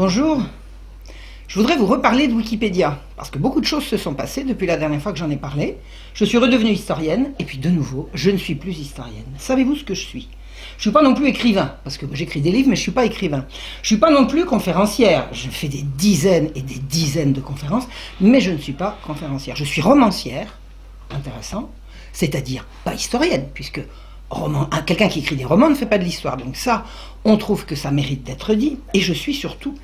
Bonjour, je voudrais vous reparler de Wikipédia, parce que beaucoup de choses se sont passées depuis la dernière fois que j'en ai parlé. Je suis redevenue historienne, et puis de nouveau, je ne suis plus historienne. Savez-vous ce que je suis? Je ne suis pas non plus écrivain, parce que j'écris des livres, mais je ne suis pas écrivain. Je ne suis pas non plus conférencière. Je fais des dizaines et des dizaines de conférences, mais je ne suis pas conférencière. Je suis romancière, intéressant, c'est-à-dire pas historienne, puisque quelqu'un qui écrit des romans ne fait pas de l'histoire. Donc ça, on trouve que ça mérite d'être dit. Et je suis surtout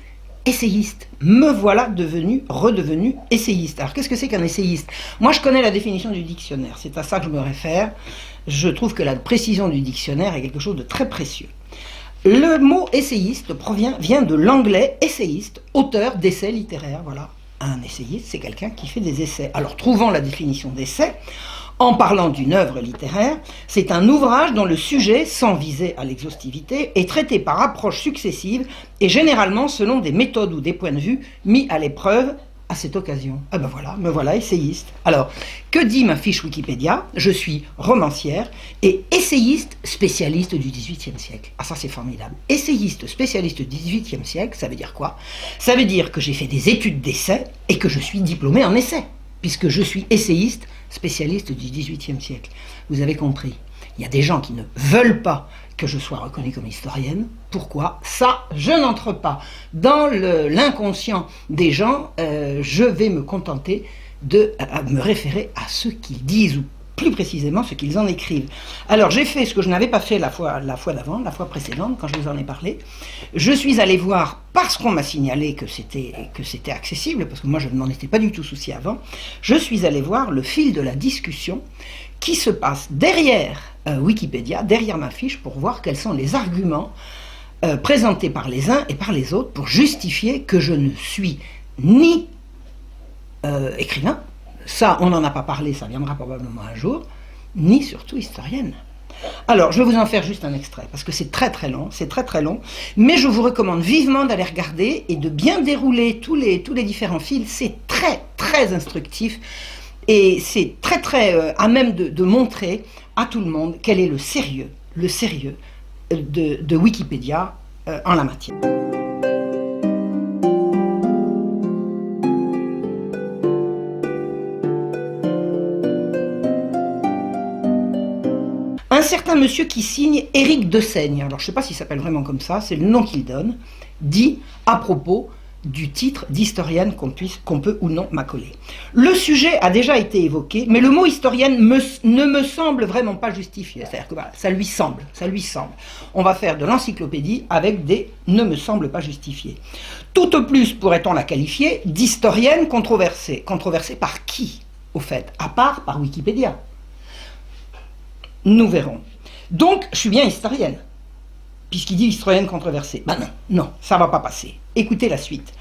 essayiste. Me voilà redevenu essayiste. Alors qu'est-ce que c'est qu'un essayiste? Moi je connais la définition du dictionnaire, c'est à ça que je me réfère. Je trouve que la précision du dictionnaire est quelque chose de très précieux. Le mot essayiste vient de l'anglais essayiste, auteur d'essais littéraires. Voilà, un essayiste, c'est quelqu'un qui fait des essais. Alors trouvons la définition d'essai. En parlant d'une œuvre littéraire, c'est un ouvrage dont le sujet, sans viser à l'exhaustivité, est traité par approches successives et généralement selon des méthodes ou des points de vue mis à l'épreuve à cette occasion. Ah ben voilà, me voilà essayiste. Alors, que dit ma fiche Wikipédia? Je suis romancière et essayiste spécialiste du XVIIIe siècle. Ah ça c'est formidable. Essayiste spécialiste du XVIIIe siècle, ça veut dire quoi? Ça veut dire que j'ai fait des études d'essai et que je suis diplômée en essai, puisque je suis essayiste spécialiste du XVIIIe siècle. Vous avez compris, il y a des gens qui ne veulent pas que je sois reconnue comme historienne. Pourquoi? Ça, je n'entre pas dans l'inconscient des gens. Je vais me contenter de me référer à ce qu'ils disent, ou plus précisément ce qu'ils en écrivent. Alors j'ai fait ce que je n'avais pas fait la fois précédente, quand je vous en ai parlé. Je suis allé voir, parce qu'on m'a signalé que c'était accessible, parce que moi je ne m'en étais pas du tout soucié avant, je suis allé voir le fil de la discussion qui se passe derrière Wikipédia, derrière ma fiche, pour voir quels sont les arguments présentés par les uns et par les autres pour justifier que je ne suis ni écrivain, ça on n'en a pas parlé, ça viendra probablement un jour, ni surtout historienne. Alors je vais vous en faire juste un extrait, parce que c'est très très long, mais je vous recommande vivement d'aller regarder et de bien dérouler tous les différents fils. C'est très très instructif et c'est très très à même de montrer à tout le monde quel est le sérieux de Wikipédia en la matière. Un certain monsieur qui signe Éric Desaigne, alors je ne sais pas s'il s'appelle vraiment comme ça, c'est le nom qu'il donne, dit à propos du titre d'historienne qu'on peut ou non m'accoler. Le sujet a déjà été évoqué, mais le mot historienne ne me semble vraiment pas justifié. C'est-à-dire que voilà, ça lui semble. On va faire de l'encyclopédie avec des ne me semble pas justifié. Tout au plus pourrait-on la qualifier d'historienne controversée. Controversée par qui, au fait? À part par Wikipédia. Nous verrons. Donc, je suis bien historienne, puisqu'il dit historienne controversée. Ben non, ça ne va pas passer. Écoutez la suite.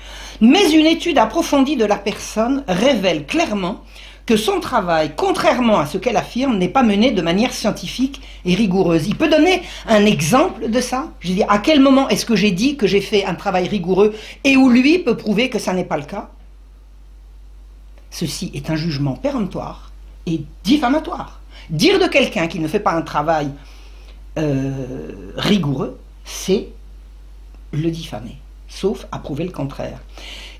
Mais une étude approfondie de la personne révèle clairement que son travail, contrairement à ce qu'elle affirme, n'est pas mené de manière scientifique et rigoureuse. Il peut donner un exemple de ça? Je veux dire, à quel moment est-ce que j'ai dit que j'ai fait un travail rigoureux et où lui peut prouver que ça n'est pas le cas? Ceci est un jugement péremptoire et diffamatoire. Dire de quelqu'un qui ne fait pas un travail rigoureux, c'est le diffamer, sauf à prouver le contraire.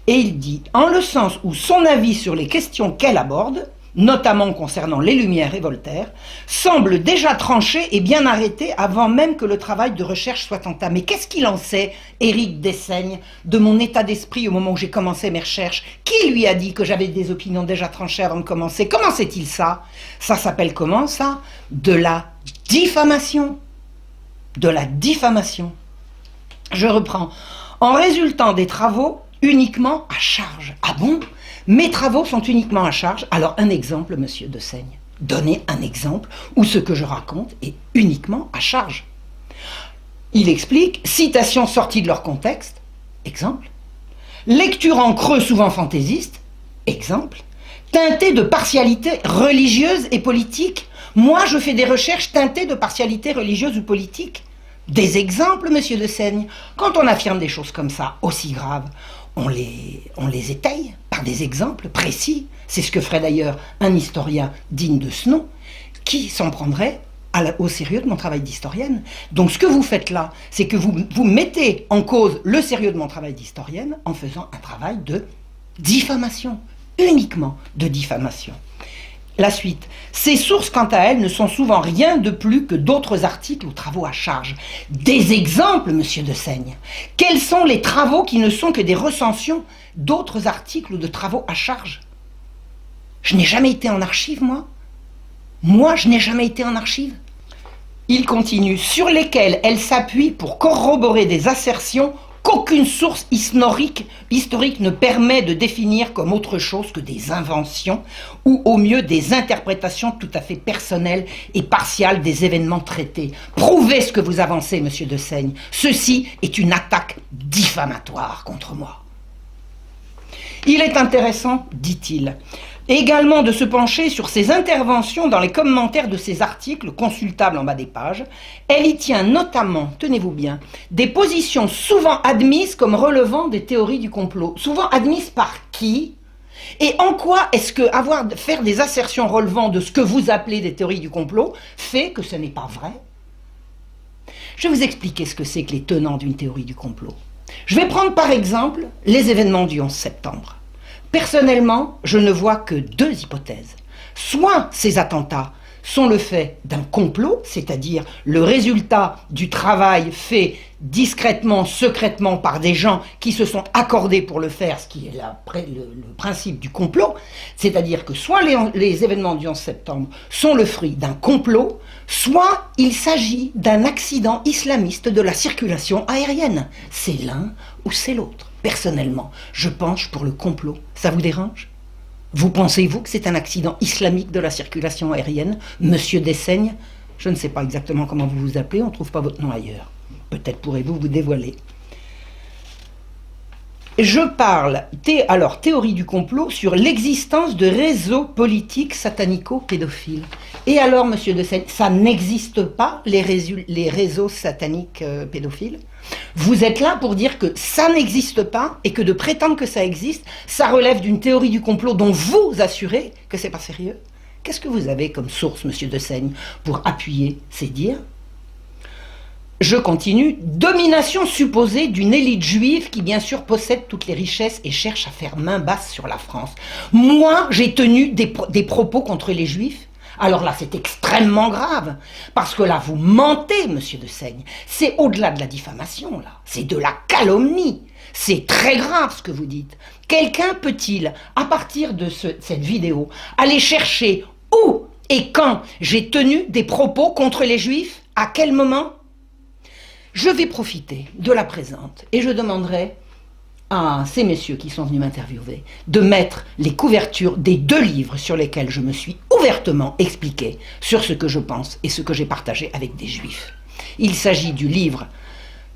Et il dit, en le sens où son avis sur les questions qu'elle aborde, notamment concernant les Lumières et Voltaire, semble déjà tranché et bien arrêté avant même que le travail de recherche soit entamé. Qu'est-ce qu'il en sait, Éric Desaigne, de mon état d'esprit au moment où j'ai commencé mes recherches? Qui lui a dit que j'avais des opinions déjà tranchées avant de commencer? Comment sait-il ça? Ça s'appelle comment ça? De la diffamation. De la diffamation. Je reprends. En résultant des travaux uniquement à charge. Ah bon? Mes travaux sont uniquement à charge. Alors un exemple, monsieur Desaigne. Donnez un exemple où ce que je raconte est uniquement à charge. Il explique, citation sortie de leur contexte, exemple. Lecture en creux souvent fantaisiste, exemple. Teintée de partialité religieuse et politique. Moi, je fais des recherches teintées de partialité religieuse ou politique. Des exemples, monsieur Desaigne. Quand on affirme des choses comme ça, aussi graves, on les étaye par des exemples précis. C'est ce que ferait d'ailleurs un historien digne de ce nom, qui s'en prendrait au sérieux de mon travail d'historienne. Donc ce que vous faites là, c'est que vous mettez en cause le sérieux de mon travail d'historienne en faisant un travail de diffamation, uniquement de diffamation. La suite. Ces sources, quant à elles, ne sont souvent rien de plus que d'autres articles ou travaux à charge. Des exemples, monsieur de Seigne. Quels sont les travaux qui ne sont que des recensions d'autres articles ou de travaux à charge? Je n'ai jamais été en archive, moi. Moi, je n'ai jamais été en archive. Il continue, sur lesquelles elle s'appuie pour corroborer des assertions qu'aucune source historique ne permet de définir comme autre chose que des inventions ou au mieux des interprétations tout à fait personnelles et partiales des événements traités. Prouvez ce que vous avancez, monsieur de Seigne. Ceci est une attaque diffamatoire contre moi. Il est intéressant, dit-il, également de se pencher sur ses interventions dans les commentaires de ses articles consultables en bas des pages. Elle y tient notamment, tenez-vous bien, des positions souvent admises comme relevant des théories du complot. Souvent admises par qui? Et en quoi est-ce que faire des assertions relevant de ce que vous appelez des théories du complot fait que ce n'est pas vrai? Je vais vous expliquer ce que c'est que les tenants d'une théorie du complot. Je vais prendre par exemple les événements du 11 septembre. Personnellement, je ne vois que deux hypothèses. Soit ces attentats sont le fait d'un complot, c'est-à-dire le résultat du travail fait discrètement, secrètement par des gens qui se sont accordés pour le faire, ce qui est le principe du complot, c'est-à-dire que soit les événements du 11 septembre sont le fruit d'un complot, soit il s'agit d'un accident islamiste de la circulation aérienne. C'est l'un ou c'est l'autre. Personnellement, je penche pour le complot. Ça vous dérange? Vous pensez-vous que c'est un accident islamique de la circulation aérienne, monsieur Dessaigne? Je ne sais pas exactement comment vous vous appelez, on ne trouve pas votre nom ailleurs. Peut-être pourrez-vous vous dévoiler. Je parle, théorie du complot, sur l'existence de réseaux politiques satanico-pédophiles. Et alors, monsieur Dessaigne, ça n'existe pas, les réseaux sataniques pédophiles? Vous êtes là pour dire que ça n'existe pas et que de prétendre que ça existe, ça relève d'une théorie du complot dont vous assurez que c'est pas sérieux? Qu'est-ce que vous avez comme source, monsieur Dessaigne, pour appuyer ces dires? Je continue. Domination supposée d'une élite juive qui, bien sûr, possède toutes les richesses et cherche à faire main basse sur la France. Moi, j'ai tenu des propos contre les juifs. Alors là, c'est extrêmement grave, parce que là, vous mentez, monsieur Dessaigne. C'est au-delà de la diffamation, là. C'est de la calomnie. C'est très grave ce que vous dites. Quelqu'un peut-il, à partir de cette vidéo, aller chercher où et quand j'ai tenu des propos contre les juifs? À quel moment? Je vais profiter de la présente et je demanderai à ces messieurs qui sont venus m'interviewer de mettre les couvertures des deux livres sur lesquels je me suis ouvertement expliqué sur ce que je pense et ce que j'ai partagé avec des juifs. Il s'agit du livre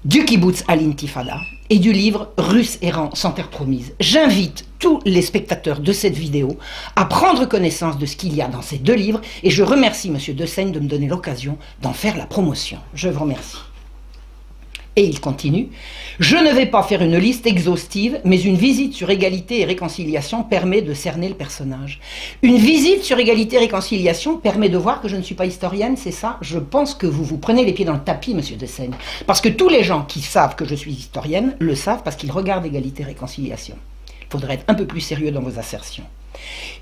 du Kibboutz à l'Intifada et du livre Russes errants sans terre promise. J'invite tous les spectateurs de cette vidéo à prendre connaissance de ce qu'il y a dans ces deux livres et je remercie monsieur Dessaigne de me donner l'occasion d'en faire la promotion. Je vous remercie. Et il continue, je ne vais pas faire une liste exhaustive, mais une visite sur égalité et réconciliation permet de cerner le personnage. Une visite sur égalité et réconciliation permet de voir que je ne suis pas historienne, c'est ça? Je pense que vous vous prenez les pieds dans le tapis, monsieur Dessaigne. Parce que tous les gens qui savent que je suis historienne le savent parce qu'ils regardent égalité et réconciliation. Il faudrait être un peu plus sérieux dans vos assertions.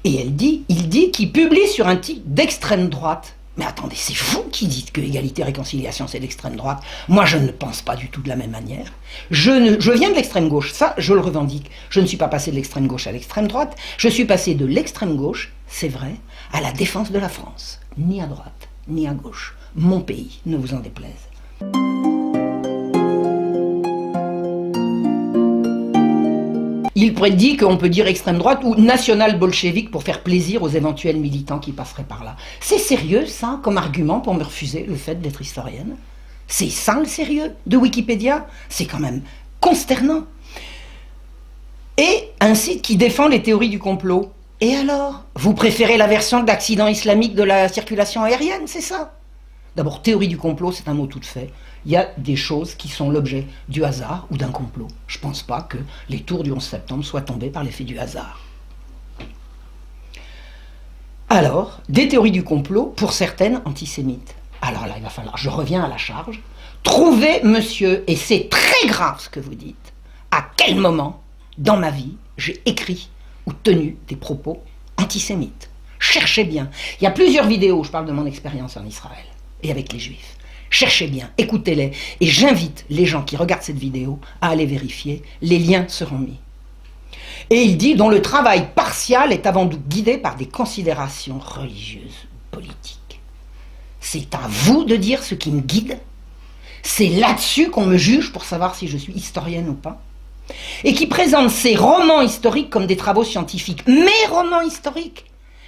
Et il dit qu'il publie sur un titre d'extrême droite. Mais attendez, c'est vous qui dites que égalité et réconciliation c'est l'extrême droite. Moi je ne pense pas du tout de la même manière. Je viens de l'extrême gauche, ça je le revendique. Je ne suis pas passé de l'extrême gauche à l'extrême droite, je suis passé de l'extrême gauche, c'est vrai, à la défense de la France. Ni à droite, ni à gauche. Mon pays, ne vous en déplaise. Il prédit qu'on peut dire extrême droite ou national-bolchevique pour faire plaisir aux éventuels militants qui passeraient par là. C'est sérieux, ça, comme argument pour me refuser le fait d'être historienne? C'est ça le sérieux de Wikipédia? C'est quand même consternant. Et un site qui défend les théories du complot. Et alors? Vous préférez la version de l'accident islamique de la circulation aérienne, c'est ça? D'abord, théorie du complot, c'est un mot tout fait. Il y a des choses qui sont l'objet du hasard ou d'un complot. Je ne pense pas que les tours du 11 septembre soient tombés par l'effet du hasard. Alors, des théories du complot, pour certaines antisémites. alors là, il va falloir, je reviens à la charge, trouver, monsieur, et c'est très grave ce que vous dites, à quel moment, dans ma vie, j'ai écrit ou tenu des propos antisémites. Cherchez bien. Il y a plusieurs vidéos où je parle de mon expérience en Israël et avec les Juifs. Cherchez bien, écoutez-les, et j'invite les gens qui regardent cette vidéo à aller vérifier, les liens seront mis. Et il dit, dont le travail partial est avant tout guidé par des considérations religieuses ou politiques. C'est à vous de dire ce qui me guide. C'est là-dessus qu'on me juge pour savoir si je suis historienne ou pas. Et qui présente ces romans historiques comme des travaux scientifiques. Mes romans historiques.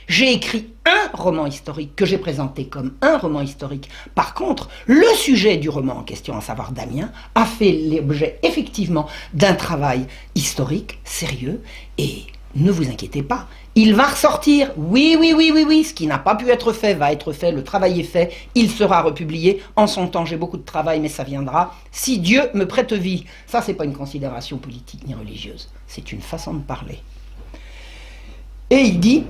J'ai écrit un roman historique que j'ai présenté comme un roman historique. Par contre, le sujet du roman en question, à savoir Damien, a fait l'objet effectivement d'un travail historique, sérieux, et ne vous inquiétez pas, il va ressortir. Oui, ce qui n'a pas pu être fait va être fait, le travail est fait, il sera republié. En son temps, j'ai beaucoup de travail, mais ça viendra. Si Dieu me prête vie, ça c'est pas une considération politique ni religieuse, c'est une façon de parler. Et il dit...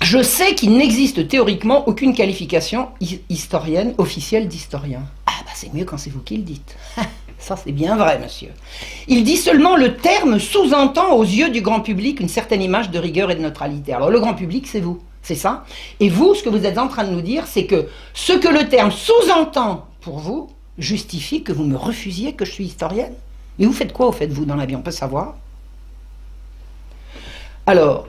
Je sais qu'il n'existe théoriquement aucune qualification historienne officielle d'historien. Ah bah c'est mieux quand c'est vous qui le dites. Ça c'est bien vrai, monsieur. Il dit seulement le terme sous-entend aux yeux du grand public une certaine image de rigueur et de neutralité. Alors le grand public c'est vous, c'est ça. Et vous, ce que vous êtes en train de nous dire, c'est que ce que le terme sous-entend pour vous justifie que vous me refusiez que je suis historienne. Et vous faites quoi au fait vous dans la vie, on peut savoir? Alors...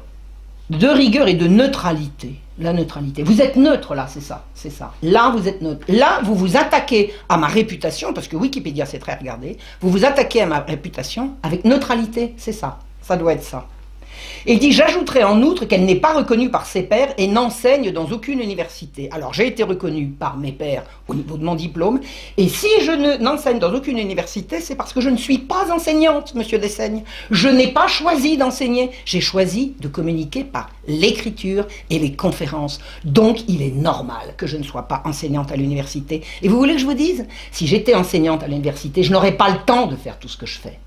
de rigueur et de neutralité. La neutralité. Vous êtes neutre là, c'est ça, c'est ça. Là, vous êtes neutre. Là, vous vous attaquez à ma réputation, parce que Wikipédia, c'est très regardé. Vous vous attaquez à ma réputation avec neutralité, c'est ça. Ça doit être ça. Et il dit, j'ajouterai en outre qu'elle n'est pas reconnue par ses pairs et n'enseigne dans aucune université. Alors j'ai été reconnue par mes pairs au niveau de mon diplôme, et si je n'enseigne dans aucune université, c'est parce que je ne suis pas enseignante, monsieur Dessaigne. Je n'ai pas choisi d'enseigner, j'ai choisi de communiquer par l'écriture et les conférences. Donc il est normal que je ne sois pas enseignante à l'université. Et vous voulez que je vous dise, si j'étais enseignante à l'université, je n'aurais pas le temps de faire tout ce que je fais.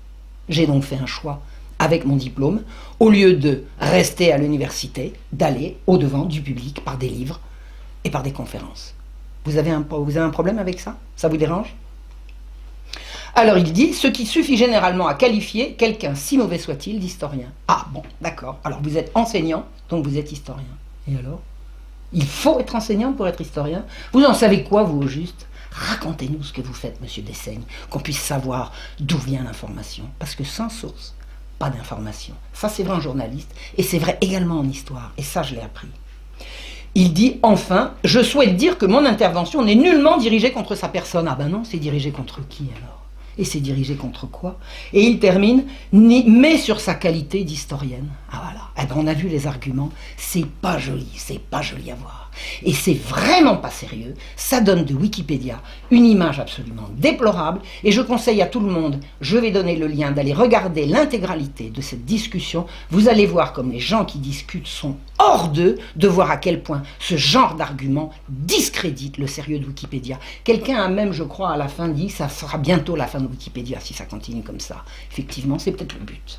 J'ai donc fait un choix. Avec mon diplôme, au lieu de rester à l'université, d'aller au-devant du public par des livres et par des conférences. Vous avez un problème avec ça? Ça vous dérange? Alors il dit, ce qui suffit généralement à qualifier quelqu'un, si mauvais soit-il, d'historien. Ah bon, d'accord. Alors vous êtes enseignant, donc vous êtes historien. Et alors? Il faut être enseignant pour être historien? Vous en savez quoi, vous, au juste? Racontez-nous ce que vous faites, monsieur Dessaigne, qu'on puisse savoir d'où vient l'information. Parce que sans source, pas d'information. Ça, c'est vrai en journaliste, et c'est vrai également en histoire, et ça, je l'ai appris. Il dit, enfin, je souhaite dire que mon intervention n'est nullement dirigée contre sa personne. Ah ben non, c'est dirigé contre qui alors? Et c'est dirigé contre quoi? Et il termine, mais sur sa qualité d'historienne. Ah voilà, eh ben, on a vu les arguments, c'est pas joli à voir. Et c'est vraiment pas sérieux, ça donne de Wikipédia une image absolument déplorable, et je conseille à tout le monde, je vais donner le lien, d'aller regarder l'intégralité de cette discussion. Vous allez voir comme les gens qui discutent sont hors d'eux, de voir à quel point ce genre d'argument discrédite le sérieux de Wikipédia. Quelqu'un a même, je crois, à la fin dit, ça sera bientôt la fin de Wikipédia si ça continue comme ça. Effectivement, c'est peut-être le but.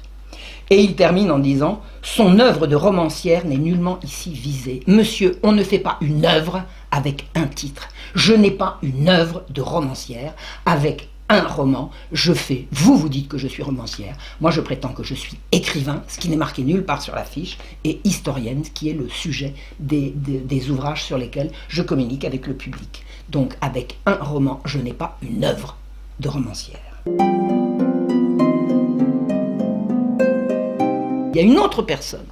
Et il termine en disant « Son œuvre de romancière n'est nullement ici visée. Monsieur, on ne fait pas une œuvre avec un titre. Je n'ai pas une œuvre de romancière avec un roman. Je fais, vous dites que je suis romancière. Moi, je prétends que je suis écrivain, ce qui n'est marqué nulle part sur la fiche, et historienne, ce qui est le sujet des ouvrages sur lesquels je communique avec le public. Donc, avec un roman, je n'ai pas une œuvre de romancière. » Il y a une autre personne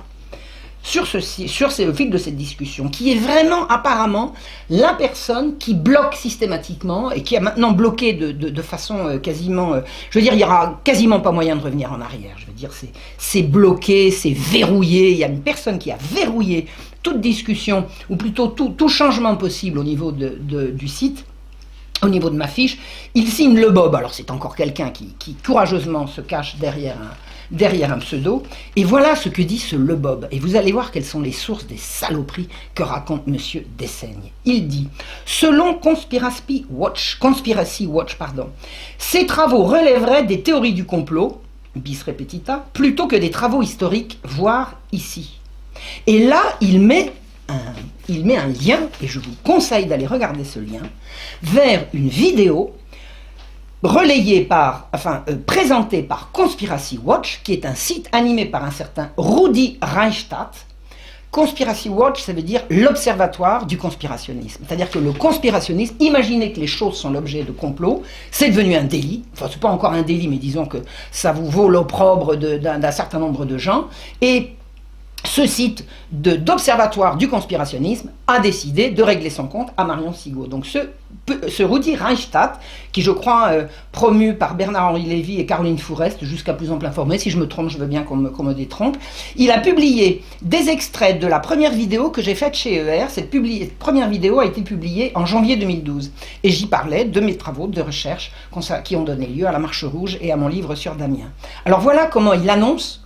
sur le fil de cette discussion qui est vraiment apparemment la personne qui bloque systématiquement et qui a maintenant bloqué de façon quasiment... je veux dire, il n'y aura quasiment pas moyen de revenir en arrière. Je veux dire, c'est bloqué, c'est verrouillé. Il y a une personne qui a verrouillé toute discussion, ou plutôt tout changement possible au niveau du site. Au niveau de ma fiche, il signe le Bob. Alors c'est encore quelqu'un qui courageusement se cache derrière un pseudo. Et voilà ce que dit ce Le Bob. Et vous allez voir quelles sont les sources des saloperies que raconte monsieur Dessaigne. Il dit, selon Conspiracy Watch, ces travaux relèveraient des théories du complot, bis repetita, plutôt que des travaux historiques, voire ici. Et là, il met il met un lien, et je vous conseille d'aller regarder ce lien, vers une vidéo présentée par Conspiracy Watch, qui est un site animé par un certain Rudi Reichstadt. Conspiracy Watch, ça veut dire l'observatoire du conspirationnisme. C'est-à-dire que le conspirationnisme, imaginez que les choses sont l'objet de complots, c'est devenu un délit. Enfin, c'est pas encore un délit, mais disons que ça vous vaut l'opprobre d'un certain nombre de gens. Et ce site d'observatoire du conspirationnisme a décidé de régler son compte à Marion Sigaud. Donc ce Rudi Reichstadt, qui je crois promu par Bernard-Henri Lévy et Caroline Fourest, jusqu'à plus ample informé, si je me trompe, je veux bien qu'on me détrompe, il a publié des extraits de la première vidéo que j'ai faite chez ER. Cette première vidéo a été publiée en janvier 2012. Et j'y parlais de mes travaux de recherche qui ont donné lieu à la Marche Rouge et à mon livre sur Damien. Alors voilà comment il annonce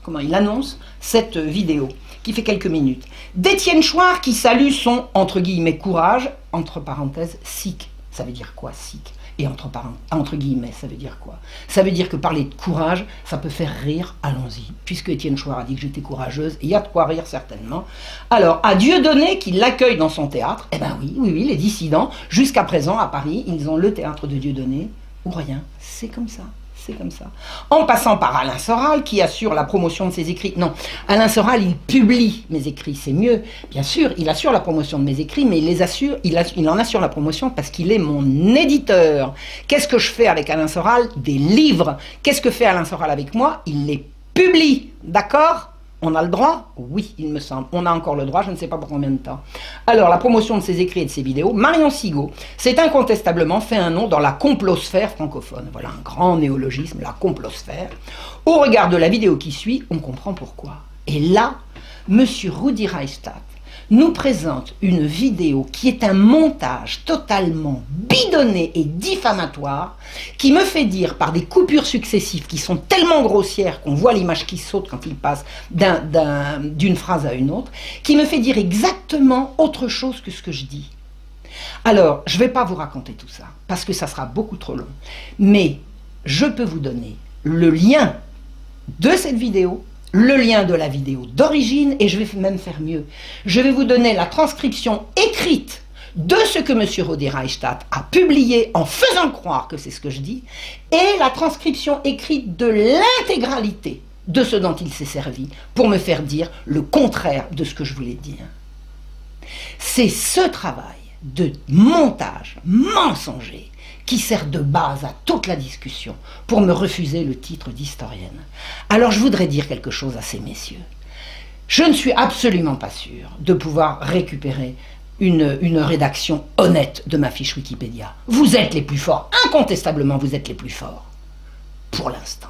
cette vidéo, qui fait quelques minutes. D'Étienne Chouard qui salue son, entre guillemets, courage, entre parenthèses, sikh. Ça veut dire quoi, sikh? Et entre guillemets, ça veut dire quoi? Ça veut dire que parler de courage, ça peut faire rire, allons-y. Puisque Étienne Chouard a dit que j'étais courageuse, il y a de quoi rire certainement. Alors, à Dieudonné qui l'accueille dans son théâtre, eh ben oui, les dissidents, jusqu'à présent, à Paris, ils ont le théâtre de Dieudonné, ou rien, c'est comme ça. C'est comme ça. En passant par Alain Soral, qui assure la promotion de ses écrits. Non, Alain Soral, il publie mes écrits, c'est mieux. Bien sûr, il assure la promotion de mes écrits, mais il en assure la promotion parce qu'il est mon éditeur. Qu'est-ce que je fais avec Alain Soral? Des livres. Qu'est-ce que fait Alain Soral avec moi? Il les publie. D'accord? On a le droit? Oui, il me semble. On a encore le droit, je ne sais pas pour combien de temps. Alors, la promotion de ses écrits et de ses vidéos, Marion Sigaud s'est incontestablement fait un nom dans la complosphère francophone. Voilà un grand néologisme, la complosphère. Au regard de la vidéo qui suit, on comprend pourquoi. Et là, monsieur Rudi Reichstadt nous présente une vidéo qui est un montage totalement bidonné et diffamatoire, qui me fait dire par des coupures successives qui sont tellement grossières qu'on voit l'image qui saute quand il passe d'une phrase à une autre, qui me fait dire exactement autre chose que ce que je dis. Alors, je ne vais pas vous raconter tout ça, parce que ça sera beaucoup trop long, mais je peux vous donner le lien de cette vidéo, le lien de la vidéo d'origine, et je vais même faire mieux. Je vais vous donner la transcription écrite de ce que M. Rudi Reichstadt a publié en faisant croire que c'est ce que je dis, et la transcription écrite de l'intégralité de ce dont il s'est servi pour me faire dire le contraire de ce que je voulais dire. C'est ce travail de montage mensonger qui sert de base à toute la discussion pour me refuser le titre d'historienne. Alors je voudrais dire quelque chose à ces messieurs. Je ne suis absolument pas sûr de pouvoir récupérer une rédaction honnête de ma fiche Wikipédia. Vous êtes les plus forts, incontestablement vous êtes les plus forts, pour l'instant.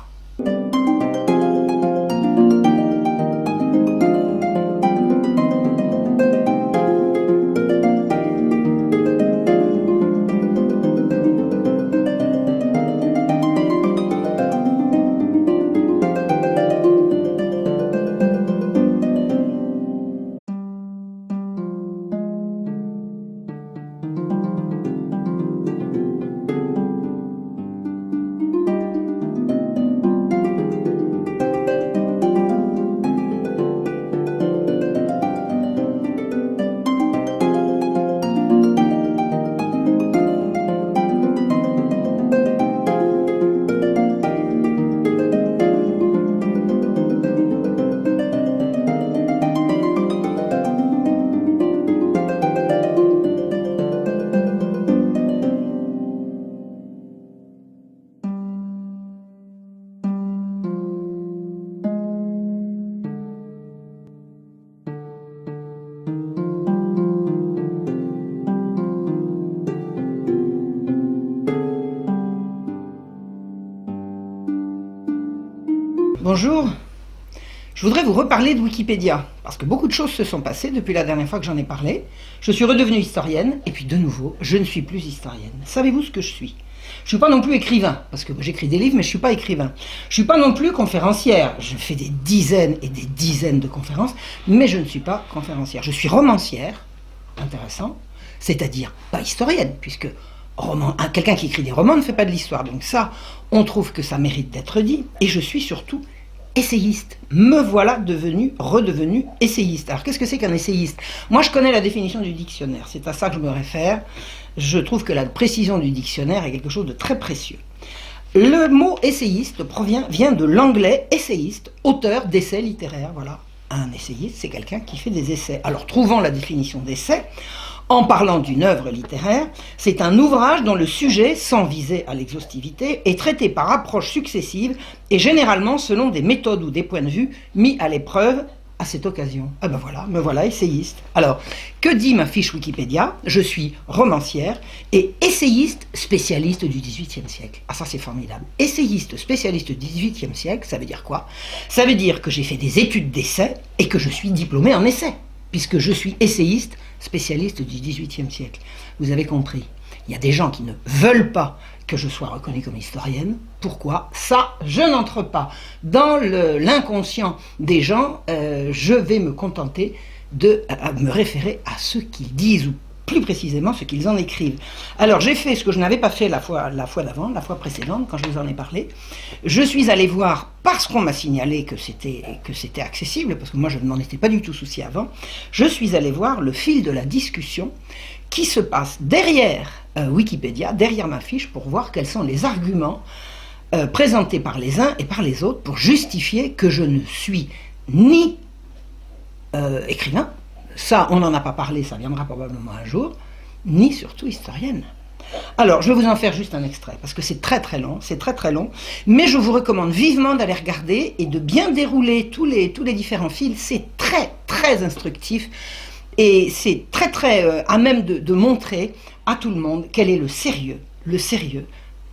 Bonjour, je voudrais vous reparler de Wikipédia, parce que beaucoup de choses se sont passées depuis la dernière fois que j'en ai parlé. Je suis redevenue historienne, et puis de nouveau, je ne suis plus historienne. Savez-vous ce que je suis? Je ne suis pas non plus écrivain, parce que j'écris des livres, mais je ne suis pas écrivain. Je ne suis pas non plus conférencière. Je fais des dizaines et des dizaines de conférences, mais je ne suis pas conférencière. Je suis romancière, intéressant, c'est-à-dire pas historienne, puisque quelqu'un qui écrit des romans ne fait pas de l'histoire. Donc ça, on trouve que ça mérite d'être dit. Et je suis surtout essayiste. Me voilà redevenu essayiste. Alors qu'est-ce que c'est qu'un essayiste? Moi je connais la définition du dictionnaire, c'est à ça que je me réfère. Je trouve que la précision du dictionnaire est quelque chose de très précieux. Le mot essayiste vient de l'anglais essayiste, auteur d'essais littéraires, voilà. Un essayiste, c'est quelqu'un qui fait des essais. Alors trouvons la définition d'essai. En parlant d'une œuvre littéraire, c'est un ouvrage dont le sujet, sans viser à l'exhaustivité, est traité par approches successives et généralement selon des méthodes ou des points de vue mis à l'épreuve à cette occasion. Ah ben voilà, me voilà essayiste. Alors, que dit ma fiche Wikipédia? Je suis romancière et essayiste spécialiste du XVIIIe siècle. Ah ça c'est formidable. Essayiste spécialiste du XVIIIe siècle, ça veut dire quoi? Ça veut dire que j'ai fait des études d'essai et que je suis diplômée en essai, puisque je suis essayiste spécialiste du XVIIIe siècle. Vous avez compris. Il y a des gens qui ne veulent pas que je sois reconnue comme historienne. Pourquoi? Ça, je n'entre pas dans l'inconscient des gens. Je vais me contenter de me référer à ce qu'ils disent, ou plus précisément ce qu'ils en écrivent. Alors j'ai fait ce que je n'avais pas fait la fois d'avant, la fois précédente, quand je vous en ai parlé. Je suis allé voir, parce qu'on m'a signalé que c'était accessible, parce que moi je ne m'en étais pas du tout soucié avant, je suis allé voir le fil de la discussion qui se passe derrière Wikipédia, derrière ma fiche, pour voir quels sont les arguments présentés par les uns et par les autres pour justifier que je ne suis ni écrivain, ça on n'en a pas parlé, ça viendra probablement un jour, ni surtout historienne. Alors, je vais vous en faire juste un extrait, parce que c'est très très long, mais je vous recommande vivement d'aller regarder et de bien dérouler tous les différents fils. C'est très très instructif et c'est très très à même de montrer à tout le monde quel est le sérieux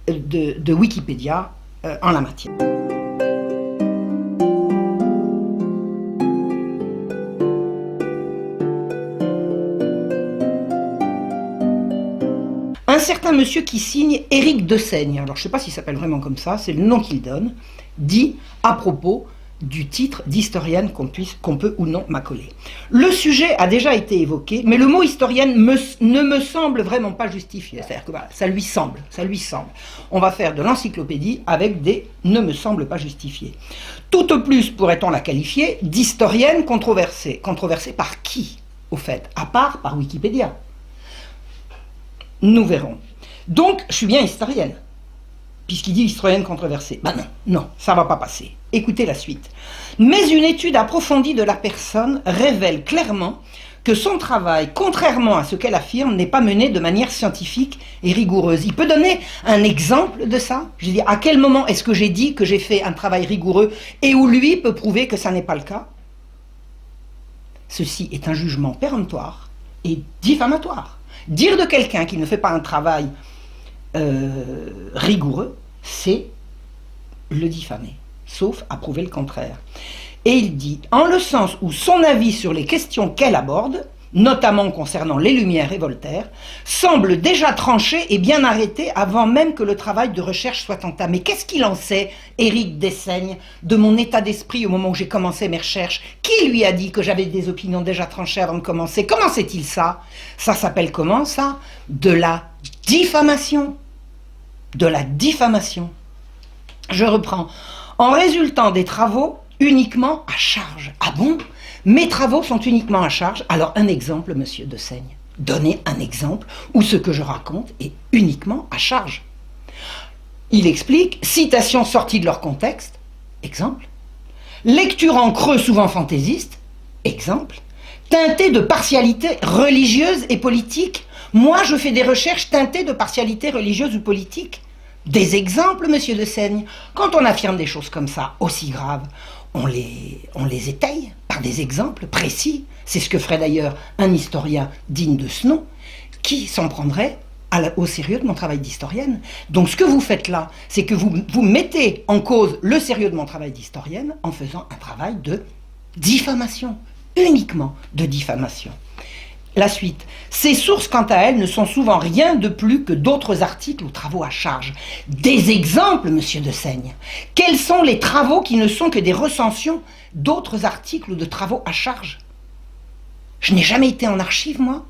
de Wikipédia en la matière. Un certain monsieur qui signe Éric Desaigne, alors je ne sais pas s'il s'appelle vraiment comme ça, c'est le nom qu'il donne, dit à propos du titre d'historienne qu'on peut ou non m'accoler. Le sujet a déjà été évoqué, mais le mot historienne ne me semble vraiment pas justifié. C'est-à-dire que voilà, ça lui semble. On va faire de l'encyclopédie avec des ne me semble pas justifié. Tout au plus pourrait-on la qualifier d'historienne controversée. Controversée par qui, au fait? À part par Wikipédia. Nous verrons. Donc, je suis bien historienne, puisqu'il dit historienne controversée. Ben non, ça va pas passer. Écoutez la suite. Mais une étude approfondie de la personne révèle clairement que son travail, contrairement à ce qu'elle affirme, n'est pas mené de manière scientifique et rigoureuse. Il peut donner un exemple de ça? Je veux dire, à quel moment est-ce que j'ai dit que j'ai fait un travail rigoureux et où lui peut prouver que ça n'est pas le cas? Ceci est un jugement péremptoire et diffamatoire. Dire de quelqu'un qui ne fait pas un travail rigoureux, c'est le diffamer, sauf à prouver le contraire. Et il dit, en le sens où son avis sur les questions qu'elle aborde, notamment concernant les Lumières et Voltaire, semble déjà tranché et bien arrêté avant même que le travail de recherche soit entamé. Qu'est-ce qu'il en sait, Éric Desaigne, de mon état d'esprit au moment où j'ai commencé mes recherches? Qui lui a dit que j'avais des opinions déjà tranchées avant de commencer? Comment sait-il ça? Ça s'appelle comment ça? De la diffamation. De la diffamation. Je reprends. En résultant des travaux uniquement à charge. Ah bon? Mes travaux sont uniquement à charge. Alors un exemple, monsieur Desaigne. Donnez un exemple où ce que je raconte est uniquement à charge. Il explique, citation sortie de leur contexte, exemple. Lecture en creux souvent fantaisiste, exemple. Teintée de partialité religieuse et politique. Moi, je fais des recherches teintées de partialité religieuse ou politique. Des exemples, monsieur Desaigne. Quand on affirme des choses comme ça, aussi graves, on les étaye par des exemples précis. C'est ce que ferait d'ailleurs un historien digne de ce nom, qui s'en prendrait au sérieux de mon travail d'historienne. Donc ce que vous faites là, c'est que vous mettez en cause le sérieux de mon travail d'historienne en faisant un travail de diffamation, uniquement de diffamation. La suite. Ces sources, quant à elles, ne sont souvent rien de plus que d'autres articles ou travaux à charge. Des exemples, monsieur Desaigne. Quels sont les travaux qui ne sont que des recensions d'autres articles ou de travaux à charge? Je n'ai jamais été en archive, moi.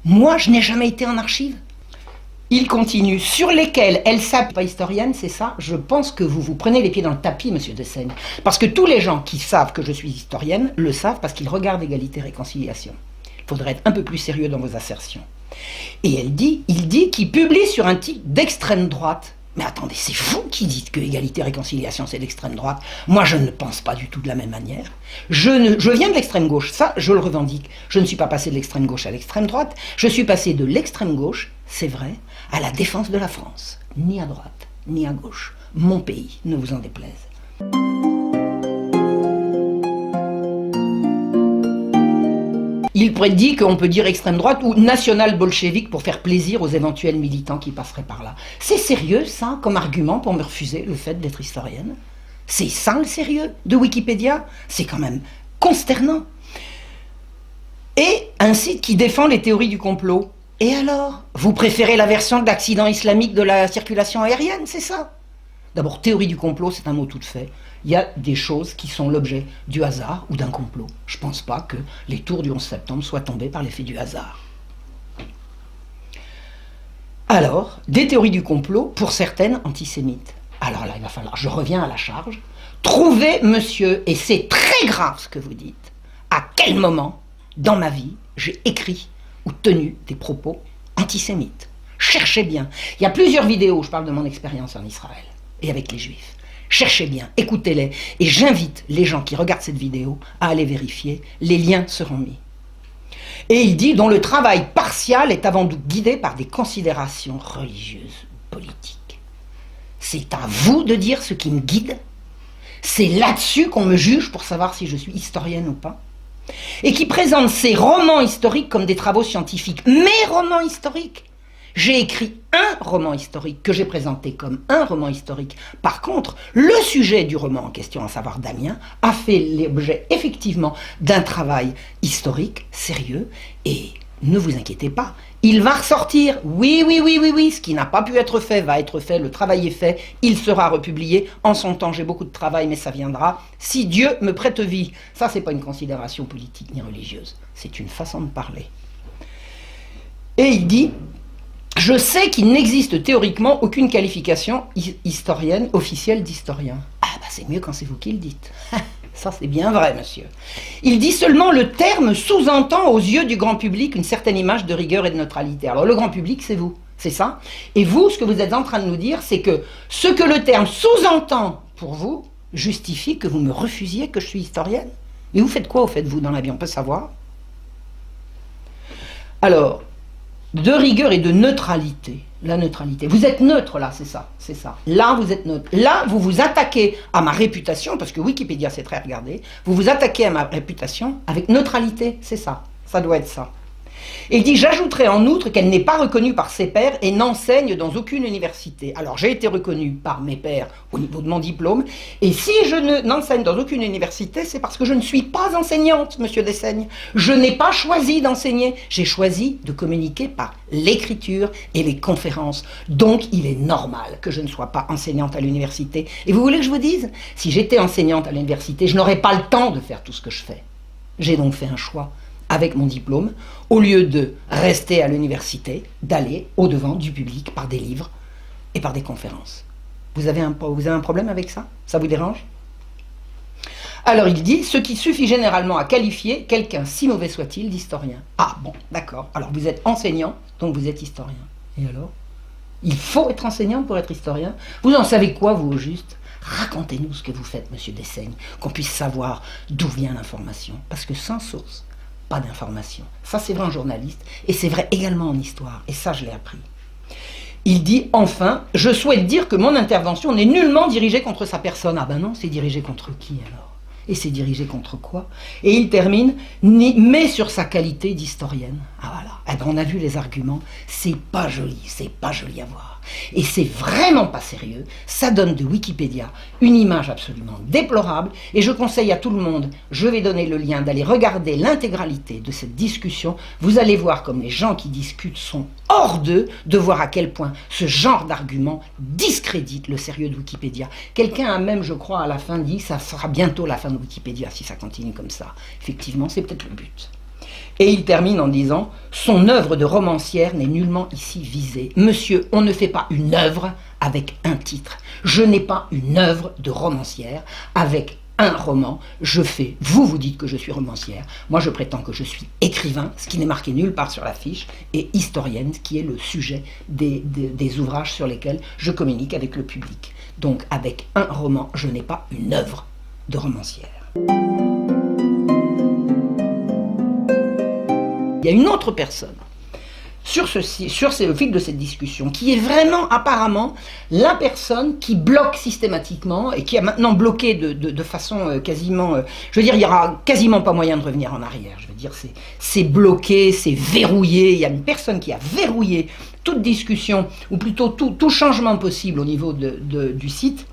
Moi, je n'ai jamais été en archive. Il continue, sur lesquels elle s'appuie, pas historienne, c'est ça? Je pense que vous vous prenez les pieds dans le tapis, monsieur Dessaigne. Parce que tous les gens qui savent que je suis historienne le savent parce qu'ils regardent Égalité et Réconciliation. Il faudrait être un peu plus sérieux dans vos assertions. Et il dit qu'il publie sur un titre d'extrême droite. Mais attendez, c'est vous qui dites que Égalité et Réconciliation c'est d'extrême droite. Moi je ne pense pas du tout de la même manière. Je viens de l'extrême gauche, ça je le revendique. Je ne suis pas passé de l'extrême gauche à l'extrême droite, je suis passé de l'extrême gauche, c'est vrai, à la défense de la France. Ni à droite, ni à gauche. Mon pays, ne vous en déplaise. Il prédit qu'on peut dire extrême droite ou national-bolchevique pour faire plaisir aux éventuels militants qui passeraient par là. C'est sérieux, ça, comme argument pour me refuser le fait d'être historienne? C'est ça le sérieux de Wikipédia? C'est quand même consternant. Et un site qui défend les théories du complot. Et alors? Vous préférez la version d'accident islamique de la circulation aérienne, c'est ça? D'abord, théorie du complot, c'est un mot tout fait. Il y a des choses qui sont l'objet du hasard ou d'un complot. Je ne pense pas que les tours du 11 septembre soient tombées par l'effet du hasard. Alors, des théories du complot, pour certaines antisémites. Alors là, il va falloir, je reviens à la charge, trouver, monsieur, et c'est très grave ce que vous dites, à quel moment, dans ma vie, j'ai écrit ou tenu des propos antisémites. Cherchez bien. Il y a plusieurs vidéos, je parle de mon expérience en Israël et avec les Juifs. Cherchez bien, écoutez-les, et j'invite les gens qui regardent cette vidéo à aller vérifier, les liens seront mis. Et il dit, dont le travail partial est avant tout guidé par des considérations religieuses, politiques. C'est à vous de dire ce qui me guide. C'est là-dessus qu'on me juge pour savoir si je suis historienne ou pas. Et qui présente ces romans historiques comme des travaux scientifiques. Mes romans historiques! J'ai écrit un roman historique que j'ai présenté comme un roman historique. Par contre, le sujet du roman en question, à savoir Damien, a fait l'objet effectivement d'un travail historique sérieux et ne vous inquiétez pas, il va ressortir. Oui, ce qui n'a pas pu être fait va être fait, le travail est fait, il sera republié. En son temps, j'ai beaucoup de travail, mais ça viendra. Si Dieu me prête vie, ça c'est pas une considération politique ni religieuse, c'est une façon de parler. Et il dit... Je sais qu'il n'existe théoriquement aucune qualification historienne officielle d'historien. Ah bah c'est mieux quand c'est vous qui le dites. Ça c'est bien vrai, monsieur. Il dit seulement le terme sous-entend aux yeux du grand public une certaine image de rigueur et de neutralité. Alors le grand public c'est vous, c'est ça. Et vous, ce que vous êtes en train de nous dire, c'est que ce que le terme sous-entend pour vous justifie que vous me refusiez que je suis historienne. Mais vous faites quoi au fait vous dans la vie, on peut savoir? Alors... de rigueur et de neutralité. La neutralité. Vous êtes neutre là, c'est ça, c'est ça. Là, vous êtes neutre. Là, vous vous attaquez à ma réputation, parce que Wikipédia, c'est très regardé. Vous vous attaquez à ma réputation avec neutralité, c'est ça. Ça doit être ça. Et il dit, j'ajouterai en outre qu'elle n'est pas reconnue par ses pairs et n'enseigne dans aucune université. Alors, j'ai été reconnue par mes pairs au niveau de mon diplôme, et si je n'enseigne dans aucune université, c'est parce que je ne suis pas enseignante, monsieur Dessaigne. Je n'ai pas choisi d'enseigner, j'ai choisi de communiquer par l'écriture et les conférences. Donc, il est normal que je ne sois pas enseignante à l'université. Et vous voulez que je vous dise, si j'étais enseignante à l'université, je n'aurais pas le temps de faire tout ce que je fais. J'ai donc fait un choix avec mon diplôme, au lieu de rester à l'université, d'aller au-devant du public par des livres et par des conférences. Vous avez un problème avec ça? Ça vous dérange? Alors il dit, ce qui suffit généralement à qualifier quelqu'un, si mauvais soit-il, d'historien. Ah bon, d'accord. Alors vous êtes enseignant, donc vous êtes historien. Et alors? Il faut être enseignant pour être historien? Vous en savez quoi, vous, au juste? Racontez-nous ce que vous faites, monsieur Dessaigne, qu'on puisse savoir d'où vient l'information. Parce que sans source, pas d'information. Ça, c'est vrai en journaliste, et c'est vrai également en histoire, et ça, je l'ai appris. Il dit, enfin, je souhaite dire que mon intervention n'est nullement dirigée contre sa personne. Ah ben non, c'est dirigé contre qui alors? Et c'est dirigé contre quoi? Et il termine, mais sur sa qualité d'historienne. Ah voilà, eh ben, on a vu les arguments, c'est pas joli à voir. Et c'est vraiment pas sérieux, ça donne de Wikipédia une image absolument déplorable, et je conseille à tout le monde, je vais donner le lien, d'aller regarder l'intégralité de cette discussion. Vous allez voir comme les gens qui discutent sont hors d'eux, de voir à quel point ce genre d'argument discrédite le sérieux de Wikipédia. Quelqu'un a même, je crois, à la fin dit, ça sera bientôt la fin de Wikipédia si ça continue comme ça. Effectivement, c'est peut-être le but. Et il termine en disant « Son œuvre de romancière n'est nullement ici visée. Monsieur, on ne fait pas une œuvre avec un titre. Je n'ai pas une œuvre de romancière avec un roman. Je fais, vous dites que je suis romancière. Moi, je prétends que je suis écrivain, ce qui n'est marqué nulle part sur l'affiche, et historienne, ce qui est le sujet des ouvrages sur lesquels je communique avec le public. Donc, avec un roman, je n'ai pas une œuvre de romancière. » Il y a une autre personne sur le fil de cette discussion qui est vraiment apparemment la personne qui bloque systématiquement et qui a maintenant bloqué de façon quasiment... je veux dire, il n'y aura quasiment pas moyen de revenir en arrière. Je veux dire, c'est bloqué, c'est verrouillé. Il y a une personne qui a verrouillé toute discussion, ou plutôt tout changement possible au niveau du site.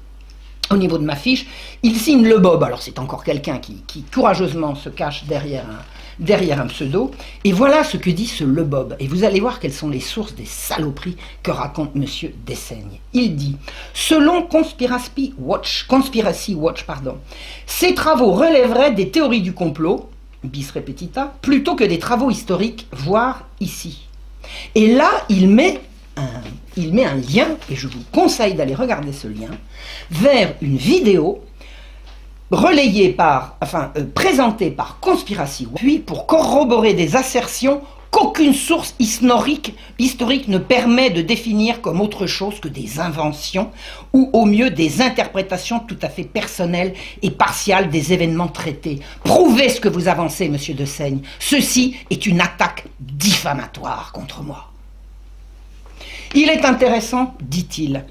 Au niveau de ma fiche, il signe le Bob. Alors c'est encore quelqu'un qui courageusement se cache derrière un pseudo. Et voilà ce que dit ce Le Bob. Et vous allez voir quelles sont les sources des saloperies que raconte Monsieur Dessaigne. Il dit, selon Conspiracy Watch, ces travaux relèveraient des théories du complot, bis repetita, plutôt que des travaux historiques, voire ici. Et là, il met un lien, et je vous conseille d'aller regarder ce lien, vers une vidéo présentée par Conspiracy, puis pour corroborer des assertions qu'aucune source historique ne permet de définir comme autre chose que des inventions, ou au mieux des interprétations tout à fait personnelles et partiales des événements traités. Prouvez ce que vous avancez, Monsieur Dessaigne. Ceci est une attaque diffamatoire contre moi. Il est intéressant, dit-il,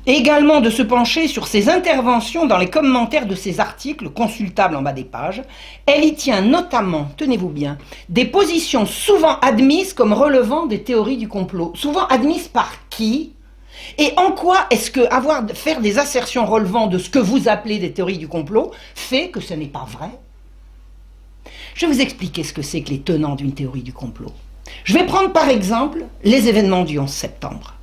également de se pencher sur ses interventions dans les commentaires de ses articles consultables en bas des pages. Elle y tient notamment, tenez-vous bien, des positions souvent admises comme relevant des théories du complot. Souvent admises par qui? Et en quoi est-ce que faire des assertions relevant de ce que vous appelez des théories du complot fait que ce n'est pas vrai? Je vais vous expliquer ce que c'est que les tenants d'une théorie du complot. Je vais prendre par exemple les événements du 11 septembre.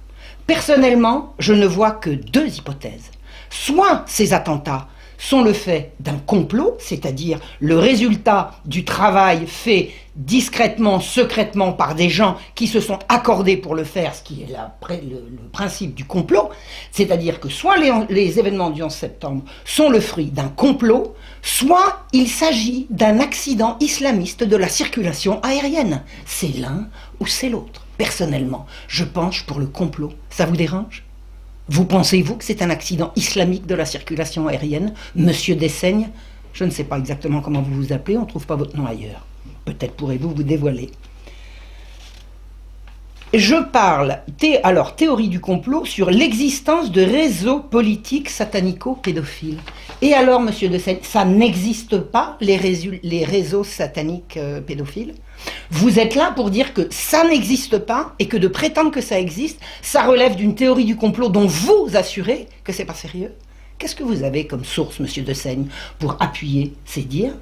Personnellement, je ne vois que deux hypothèses. Soit ces attentats sont le fait d'un complot, c'est-à-dire le résultat du travail fait discrètement, secrètement par des gens qui se sont accordés pour le faire, ce qui est le principe du complot, c'est-à-dire que soit les événements du 11 septembre sont le fruit d'un complot, soit il s'agit d'un accident islamiste de la circulation aérienne. C'est l'un ou c'est l'autre. Personnellement, je penche pour le complot. Ça vous dérange ? Vous pensez-vous que c'est un accident islamique de la circulation aérienne, Monsieur Dessaigne? Je ne sais pas exactement comment vous vous appelez, on ne trouve pas votre nom ailleurs. Peut-être pourrez-vous vous dévoiler. Je parle, théorie du complot, sur l'existence de réseaux politiques satanico-pédophiles. Et alors, Monsieur Dessaigne, ça n'existe pas, les réseaux sataniques pédophiles? Vous êtes là pour dire que ça n'existe pas et que de prétendre que ça existe, ça relève d'une théorie du complot dont vous assurez que c'est pas sérieux? Qu'est-ce que vous avez comme source, Monsieur Dessaigne, pour appuyer ces dires?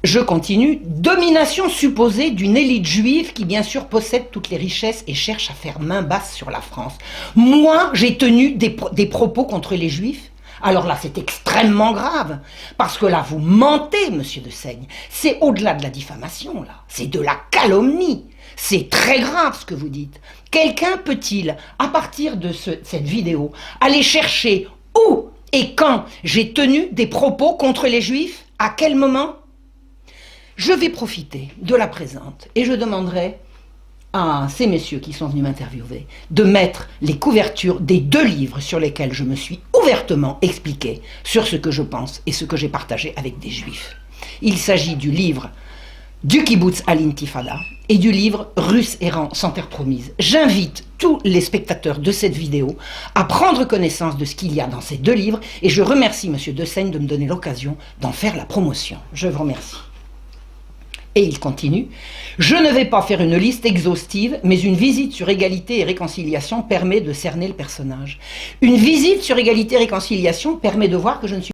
Je continue. Domination supposée d'une élite juive qui, bien sûr, possède toutes les richesses et cherche à faire main basse sur la France. Moi, j'ai tenu des propos contre les juifs. Alors là, c'est extrêmement grave, parce que là, vous mentez, Monsieur Dessaigne. C'est au-delà de la diffamation, là. C'est de la calomnie. C'est très grave ce que vous dites. Quelqu'un peut-il, à partir de cette vidéo, aller chercher où et quand j'ai tenu des propos contre les juifs? À quel moment? Je vais profiter de la présente et je demanderai à ces messieurs qui sont venus m'interviewer de mettre les couvertures des deux livres sur lesquels je me suis ouvertement expliqué sur ce que je pense et ce que j'ai partagé avec des juifs. Il s'agit du livre du Kibboutz à l'Intifada et du livre Russes errants sans terre promise. J'invite tous les spectateurs de cette vidéo à prendre connaissance de ce qu'il y a dans ces deux livres et je remercie Monsieur Dessaigne de me donner l'occasion d'en faire la promotion. Je vous remercie. Et il continue, je ne vais pas faire une liste exhaustive, mais une visite sur égalité et réconciliation permet de cerner le personnage. Une visite sur égalité et réconciliation permet de voir que je ne suis